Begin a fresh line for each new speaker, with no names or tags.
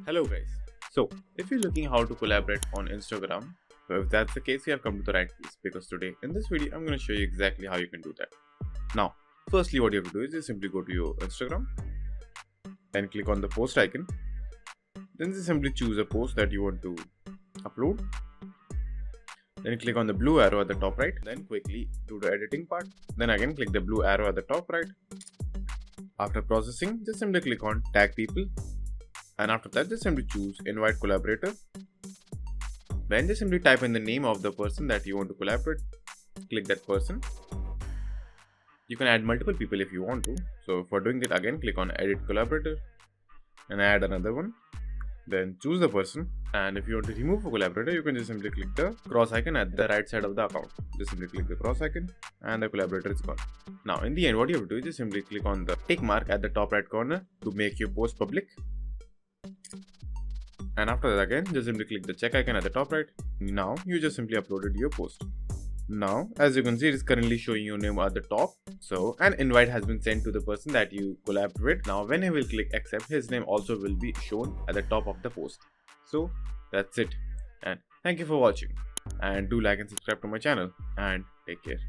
Hello guys. So if you're looking how to collaborate on Instagram, so if that's the case, you have come to the right place, because today in this video I'm going to show you exactly how you can do that. Now firstly what you have to do is just simply go to your Instagram and click on the post icon. Then just simply choose a post that you want to upload. Then click on the blue arrow at the top right. Then quickly do the editing part. Then again click the blue arrow at the top right. After processing, just simply click on tag people. And after that, just simply choose invite collaborator. Then just simply type in the name of the person that you want to collaborate. Click that person. You can add multiple people if you want to. So for doing that, again click on edit collaborator and add another one. Then choose the person, and if you want to remove a collaborator, you can just simply click the cross icon at the right side of the account. Just simply click the cross icon and the collaborator is gone. Now in the end, what you have to do is just simply click on the tick mark at the top right corner to make your post public. And after that, again just simply click the check icon at the top right. Now you just simply uploaded your post. Now as you can see, it is currently showing your name at the top. So an invite has been sent to the person that you collaborate. Now when he will click accept, his name also will be shown at the top of the post. So that's it, and thank you for watching, and do like and subscribe to my channel, and take care.